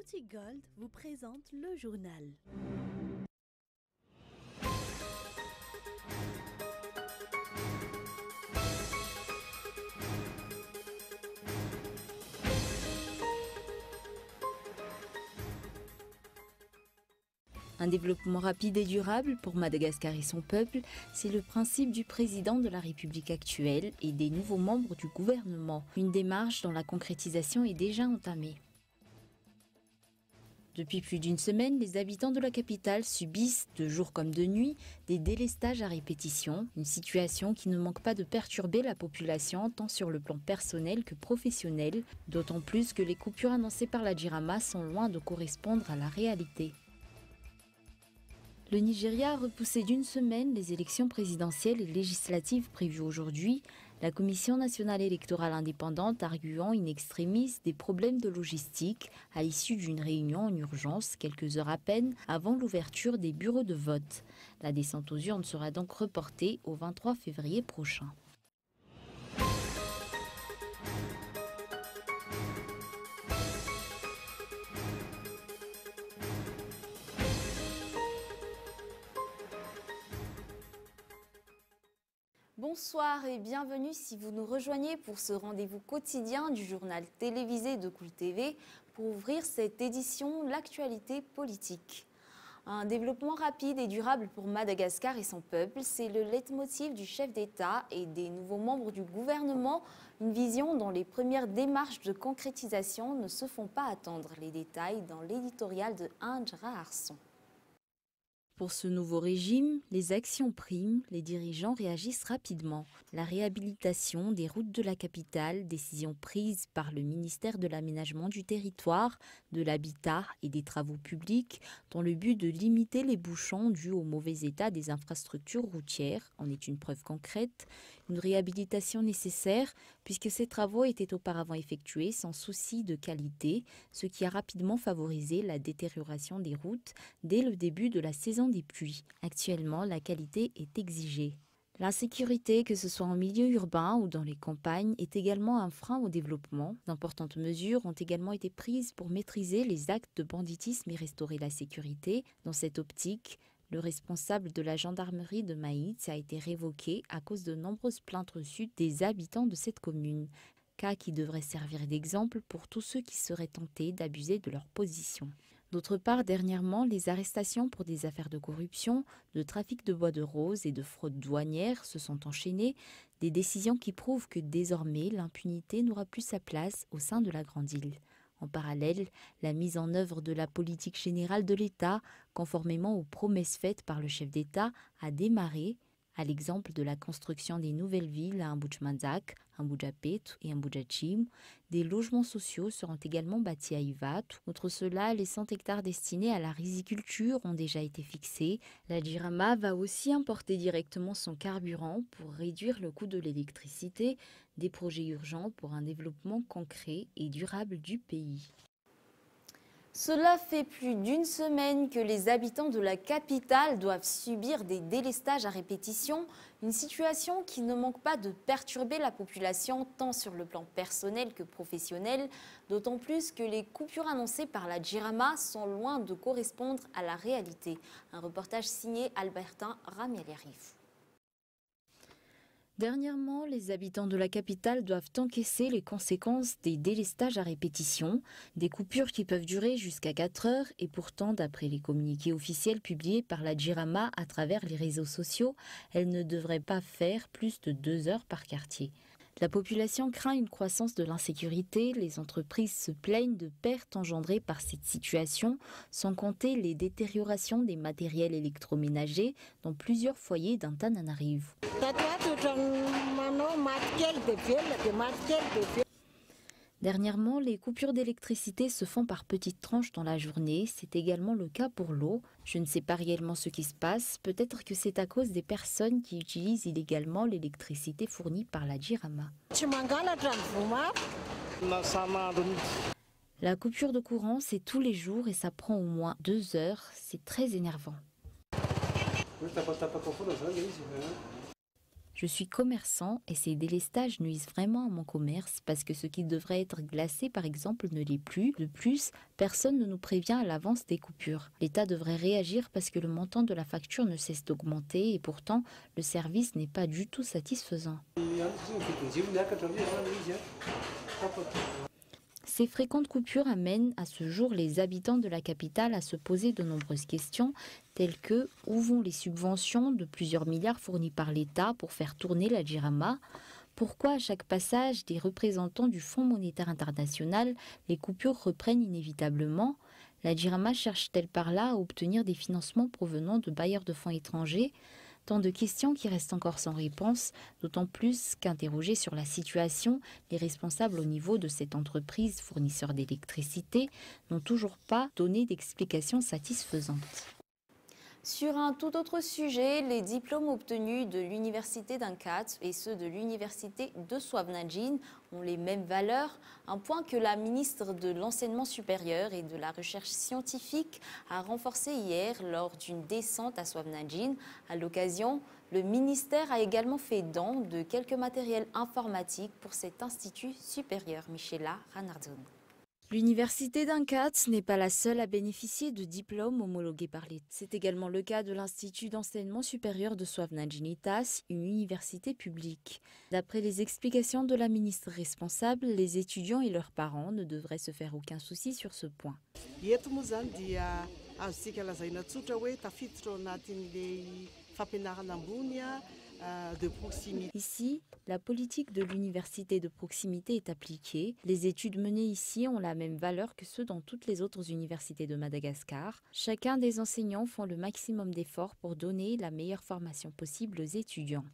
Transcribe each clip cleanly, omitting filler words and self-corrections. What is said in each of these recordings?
Beauty Gold vous présente le journal. Un développement rapide et durable pour Madagascar et son peuple, c'est le principe du président de la République actuelle et des nouveaux membres du gouvernement. Une démarche dont la concrétisation est déjà entamée. Depuis plus d'une semaine, les habitants de la capitale subissent, de jour comme de nuit, des délestages à répétition, une situation qui ne manque pas de perturber la population tant sur le plan personnel que professionnel, d'autant plus que les coupures annoncées par la Jirama sont loin de correspondre à la réalité. Le Nigeria a repoussé d'une semaine les élections présidentielles et législatives prévues aujourd'hui, la Commission nationale électorale indépendante arguant in extremis des problèmes de logistique à l'issue d'une réunion en urgence quelques heures à peine avant l'ouverture des bureaux de vote. La descente aux urnes sera donc reportée au 23 février prochain. Bonsoir et bienvenue si vous nous rejoignez pour ce rendez-vous quotidien du journal télévisé de Cool TV pour ouvrir cette édition L'actualité politique. Un développement rapide et durable pour Madagascar et son peuple, c'est le leitmotiv du chef d'État et des nouveaux membres du gouvernement, une vision dont les premières démarches de concrétisation ne se font pas attendre. Les détails dans l'éditorial de Indra Arson. Pour ce nouveau régime, les actions priment, les dirigeants réagissent rapidement. La réhabilitation des routes de la capitale, décision prise par le ministère de l'Aménagement du Territoire, de l'Habitat et des Travaux publics, dans le but de limiter les bouchons dus au mauvais état des infrastructures routières, en est une preuve concrète. Une réhabilitation nécessaire puisque ces travaux étaient auparavant effectués sans souci de qualité, ce qui a rapidement favorisé la détérioration des routes dès le début de la saison des pluies. Actuellement, la qualité est exigée. L'insécurité, que ce soit en milieu urbain ou dans les campagnes, est également un frein au développement. D'importantes mesures ont également été prises pour maîtriser les actes de banditisme et restaurer la sécurité. Dans cette optique, le responsable de la gendarmerie de Maïtz a été révoqué à cause de nombreuses plaintes reçues des habitants de cette commune, cas qui devrait servir d'exemple pour tous ceux qui seraient tentés d'abuser de leur position. D'autre part, dernièrement, les arrestations pour des affaires de corruption, de trafic de bois de rose et de fraude douanière se sont enchaînées, des décisions qui prouvent que désormais l'impunité n'aura plus sa place au sein de la Grande Île. En parallèle, la mise en œuvre de la politique générale de l'État, conformément aux promesses faites par le chef d'État, a démarré, à l'exemple de la construction des nouvelles villes à Mbuji-Manzak, Mbuji-Petu et Mbuji-Chim. Des logements sociaux seront également bâtis à Ivat. Outre cela, les 100 hectares destinés à la riziculture ont déjà été fixés. La Jirama va aussi importer directement son carburant pour réduire le coût de l'électricité, des projets urgents pour un développement concret et durable du pays. Cela fait plus d'une semaine que les habitants de la capitale doivent subir des délestages à répétition, une situation qui ne manque pas de perturber la population tant sur le plan personnel que professionnel, d'autant plus que les coupures annoncées par la Jirama sont loin de correspondre à la réalité. Un reportage signé Albertin Ramiel-Yarif. Dernièrement, les habitants de la capitale doivent encaisser les conséquences des délestages à répétition, des coupures qui peuvent durer jusqu'à 4 heures et pourtant, d'après les communiqués officiels publiés par la Jirama à travers les réseaux sociaux, elles ne devraient pas faire plus de 2 heures par quartier. La population craint une croissance de l'insécurité, les entreprises se plaignent de pertes engendrées par cette situation, sans compter les détériorations des matériels électroménagers dans plusieurs foyers d'Antananarivo. Dernièrement, les coupures d'électricité se font par petites tranches dans la journée. C'est également le cas pour l'eau. Je ne sais pas réellement ce qui se passe. Peut-être que c'est à cause des personnes qui utilisent illégalement l'électricité fournie par la Jirama. La coupure de courant, c'est tous les jours et ça prend au moins 2 heures. C'est très énervant. Je suis commerçant et ces délestages nuisent vraiment à mon commerce parce que ce qui devrait être glacé, par exemple, ne l'est plus. De plus, personne ne nous prévient à l'avance des coupures. L'État devrait réagir parce que le montant de la facture ne cesse d'augmenter et pourtant, le service n'est pas du tout satisfaisant. Ces fréquentes coupures amènent à ce jour les habitants de la capitale à se poser de nombreuses questions, telles que où vont les subventions de plusieurs milliards fournies par l'État pour faire tourner la Jirama? Pourquoi à chaque passage des représentants du Fonds monétaire international, les coupures reprennent inévitablement? La Jirama cherche-t-elle par là à obtenir des financements provenant de bailleurs de fonds étrangers? Tant de questions qui restent encore sans réponse, d'autant plus qu'interrogés sur la situation, les responsables au niveau de cette entreprise fournisseur d'électricité n'ont toujours pas donné d'explications satisfaisantes. Sur un tout autre sujet, les diplômes obtenus de l'université d'Ankara et ceux de l'université de Swavnagin ont les mêmes valeurs, un point que la ministre de l'Enseignement supérieur et de la Recherche scientifique a renforcé hier lors d'une descente à Swavnagin. À l'occasion, le ministère a également fait don de quelques matériels informatiques pour cet institut supérieur. Michela Ranardon. L'université d'Ankara n'est pas la seule à bénéficier de diplômes homologués par l'État. C'est également le cas de l'Institut d'enseignement supérieur de Swavnaginitas, une université publique. D'après les explications de la ministre responsable, les étudiants et leurs parents ne devraient se faire aucun souci sur ce point. Ici, la politique de l'université de proximité est appliquée. Les études menées ici ont la même valeur que ceux dans toutes les autres universités de Madagascar. Chacun des enseignants font le maximum d'efforts pour donner la meilleure formation possible aux étudiants.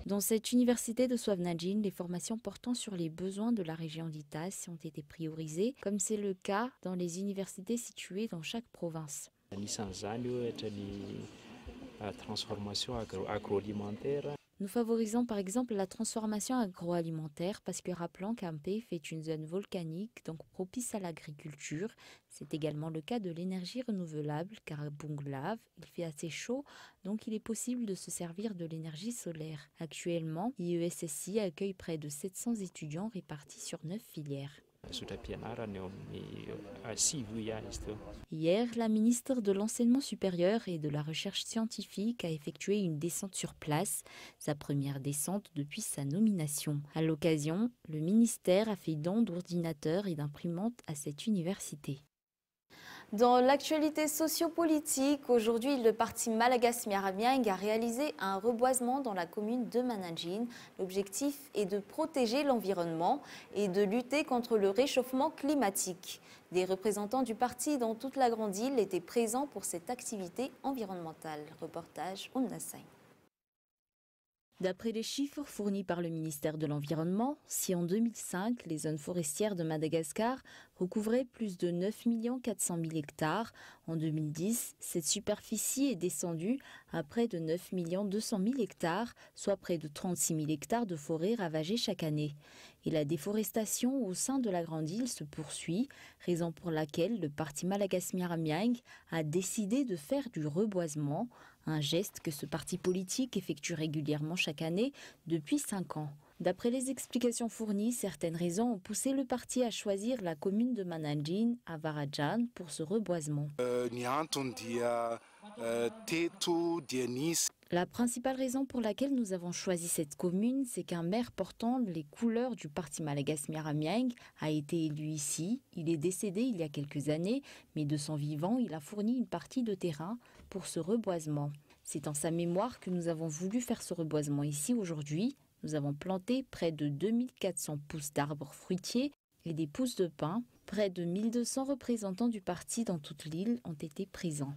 Dans cette université de Swavnagin, les formations portant sur les besoins de la région d'Itas ont été priorisées, comme c'est le cas dans les universités situées dans chaque province. Nous favorisons par exemple la transformation agroalimentaire parce que rappelons qu'Ampef est une zone volcanique donc propice à l'agriculture. C'est également le cas de l'énergie renouvelable car à Bunglav, il fait assez chaud donc il est possible de se servir de l'énergie solaire. Actuellement, IESSI accueille près de 700 étudiants répartis sur 9 filières. Hier, la ministre de l'Enseignement supérieur et de la Recherche scientifique a effectué une descente sur place, sa première descente depuis sa nomination. À l'occasion, le ministère a fait don d'ordinateurs et d'imprimantes à cette université. Dans l'actualité sociopolitique, aujourd'hui, le parti Malagas Miaramiang a réalisé un reboisement dans la commune de Managin. L'objectif est de protéger l'environnement et de lutter contre le réchauffement climatique. Des représentants du parti dans toute la grande île étaient présents pour cette activité environnementale. Reportage Omnasai. D'après les chiffres fournis par le ministère de l'Environnement, si en 2005, les zones forestières de Madagascar recouvraient plus de 9 400 000 hectares, en 2010, cette superficie est descendue à près de 9 200 000 hectares, soit près de 36 000 hectares de forêts ravagées chaque année. Et la déforestation au sein de la grande île se poursuit, raison pour laquelle le parti Malagas Miaramiang a décidé de faire du reboisement, un geste que ce parti politique effectue régulièrement chaque année depuis 5 ans. D'après les explications fournies, certaines raisons ont poussé le parti à choisir la commune de Managin à Varajan pour ce reboisement. La principale raison pour laquelle nous avons choisi cette commune, c'est qu'un maire portant les couleurs du parti Malagas Miaramiang a été élu ici. Il est décédé il y a quelques années, mais de son vivant, il a fourni une partie de terrain pour ce reboisement. C'est en sa mémoire que nous avons voulu faire ce reboisement ici aujourd'hui. Nous avons planté près de 2400 pousses d'arbres fruitiers et des pousses de pin. Près de 1200 représentants du parti dans toute l'île ont été présents.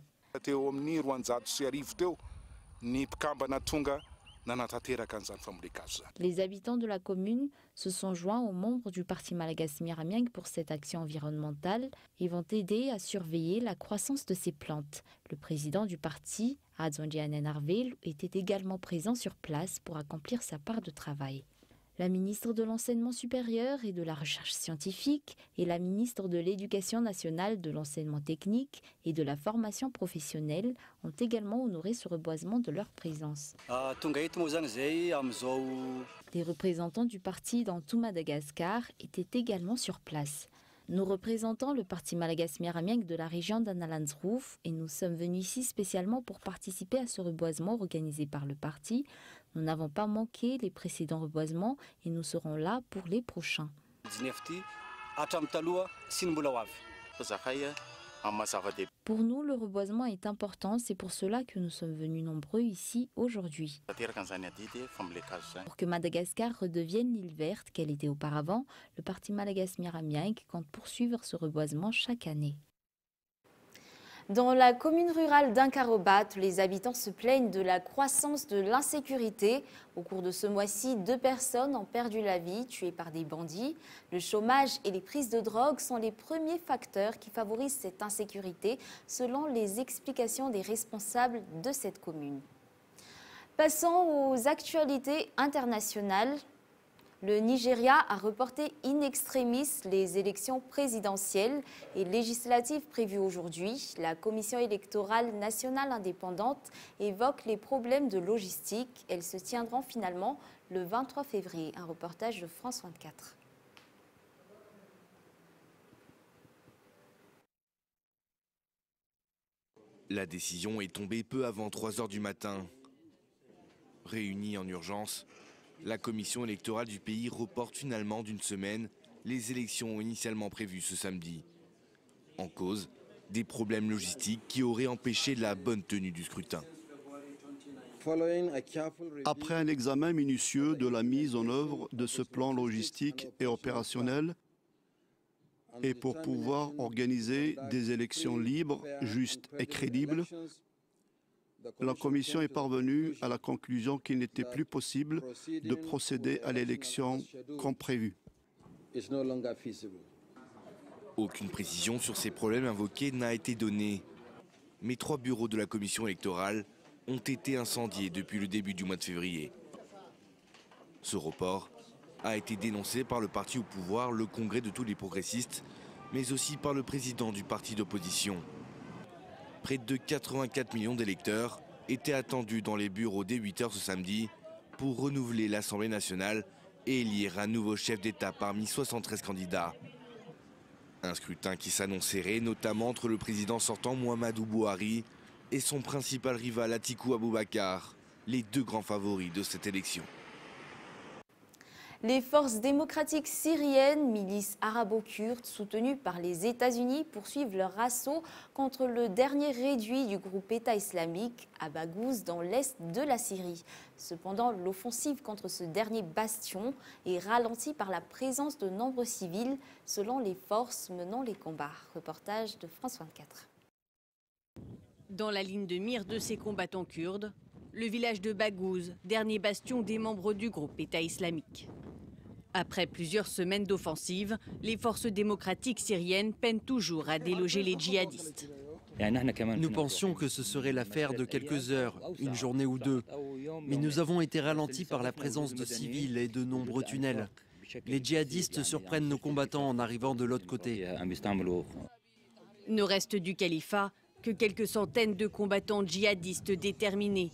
Les habitants de la commune se sont joints aux membres du parti Malagas Miaramiang pour cette action environnementale et vont aider à surveiller la croissance de ces plantes. Le président du parti, Adzondianen Arvel, était également présent sur place pour accomplir sa part de travail. La ministre de l'Enseignement supérieur et de la Recherche scientifique et la ministre de l'Éducation nationale, de l'Enseignement technique et de la formation professionnelle ont également honoré ce reboisement de leur présence. Des représentants du parti dans tout Madagascar étaient également sur place. Nous représentons le parti Malagasy Miaramianky de la région d'Analandsrouf et nous sommes venus ici spécialement pour participer à ce reboisement organisé par le parti. Nous n'avons pas manqué les précédents reboisements et nous serons là pour les prochains. Pour nous, le reboisement est important, c'est pour cela que nous sommes venus nombreux ici aujourd'hui. Pour que Madagascar redevienne l'île verte qu'elle était auparavant, le parti Malagasy Miaramianky compte poursuivre ce reboisement chaque année. Dans la commune rurale d'Inkarobat, les habitants se plaignent de la croissance de l'insécurité. Au cours de ce mois-ci, 2 personnes ont perdu la vie, tuées par des bandits. Le chômage et les prises de drogue sont les premiers facteurs qui favorisent cette insécurité, selon les explications des responsables de cette commune. Passons aux actualités internationales. Le Nigeria a reporté in extremis les élections présidentielles et législatives prévues aujourd'hui. La Commission électorale nationale indépendante évoque les problèmes de logistique. Elles se tiendront finalement le 23 février. Un reportage de France 24. La décision est tombée peu avant 3 h du matin. Réunie en urgence, la commission électorale du pays reporte finalement d'1 semaine les élections initialement prévues ce samedi. En cause, des problèmes logistiques qui auraient empêché la bonne tenue du scrutin. Après un examen minutieux de la mise en œuvre de ce plan logistique et opérationnel, et pour pouvoir organiser des élections libres, justes et crédibles, la Commission est parvenue à la conclusion qu'il n'était plus possible de procéder à l'élection comme prévu. Aucune précision sur ces problèmes invoqués n'a été donnée. Mais 3 bureaux de la Commission électorale ont été incendiés depuis le début du mois de février. Ce report a été dénoncé par le parti au pouvoir, le Congrès de tous les progressistes, mais aussi par le président du parti d'opposition. Près de 84 millions d'électeurs étaient attendus dans les bureaux dès 8 h ce samedi pour renouveler l'Assemblée nationale et élire un nouveau chef d'État parmi 73 candidats. Un scrutin qui s'annonce serré, notamment entre le président sortant Muhammadu Buhari et son principal rival Atiku Abubakar, les 2 grands favoris de cette élection. Les forces démocratiques syriennes, milices arabo-kurdes soutenues par les États-Unis, poursuivent leur assaut contre le dernier réduit du groupe État islamique à Baghouz dans l'est de la Syrie. Cependant, l'offensive contre ce dernier bastion est ralentie par la présence de nombreux civils, selon les forces menant les combats. Reportage de France 24. Dans la ligne de mire de ces combattants kurdes, le village de Baghouz, dernier bastion des membres du groupe État islamique. Après plusieurs semaines d'offensive, les forces démocratiques syriennes peinent toujours à déloger les djihadistes. Nous pensions que ce serait l'affaire de quelques heures, une journée ou 2. Mais nous avons été ralentis par la présence de civils et de nombreux tunnels. Les djihadistes surprennent nos combattants en arrivant de l'autre côté. Ne reste du califat que quelques centaines de combattants djihadistes déterminés.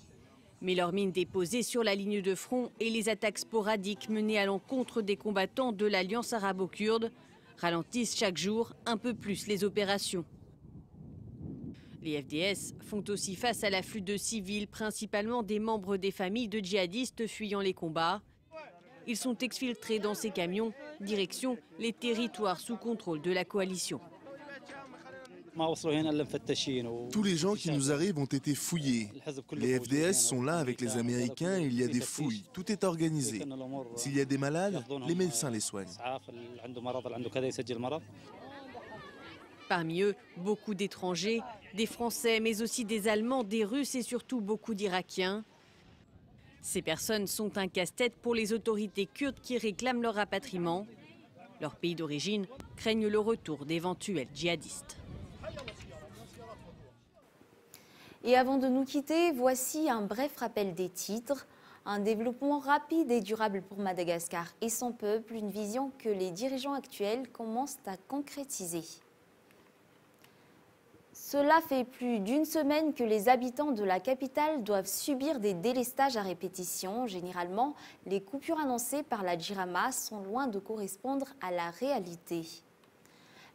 Mais leurs mines déposées sur la ligne de front et les attaques sporadiques menées à l'encontre des combattants de l'Alliance arabo-kurde ralentissent chaque jour un peu plus les opérations. Les FDS font aussi face à l'afflux de civils, principalement des membres des familles de djihadistes fuyant les combats. Ils sont exfiltrés dans ces camions, direction les territoires sous contrôle de la coalition. Tous les gens qui nous arrivent ont été fouillés. Les FDS sont là avec les Américains et il y a des fouilles. Tout est organisé. S'il y a des malades, les médecins les soignent. Parmi eux, beaucoup d'étrangers, des Français, mais aussi des Allemands, des Russes et surtout beaucoup d'Irakiens. Ces personnes sont un casse-tête pour les autorités kurdes qui réclament leur rapatriement. Leur pays d'origine craignent le retour d'éventuels djihadistes. Et avant de nous quitter, voici un bref rappel des titres. Un développement rapide et durable pour Madagascar et son peuple, une vision que les dirigeants actuels commencent à concrétiser. Cela fait plus d'une semaine que les habitants de la capitale doivent subir des délestages à répétition. Généralement, les coupures annoncées par la Jirama sont loin de correspondre à la réalité.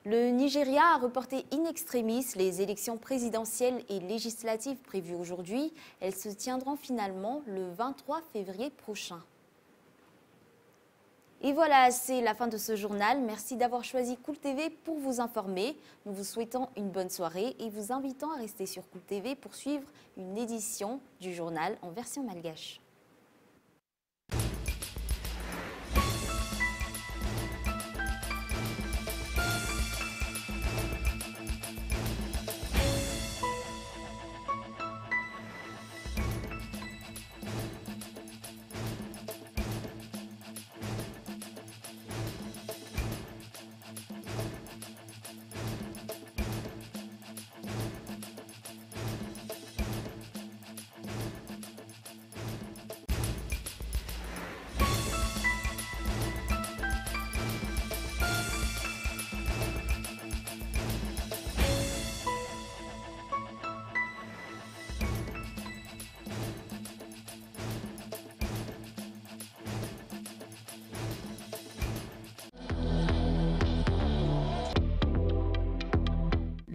Le Nigeria a reporté in extremis les élections présidentielles et législatives prévues aujourd'hui. Elles se tiendront finalement le 23 février prochain. Et voilà, c'est la fin de ce journal. Merci d'avoir choisi Cool TV pour vous informer. Nous vous souhaitons une bonne soirée et vous invitons à rester sur Cool TV pour suivre une édition du journal en version malgache.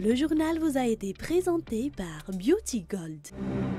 Le journal vous a été présenté par Beauty Gold.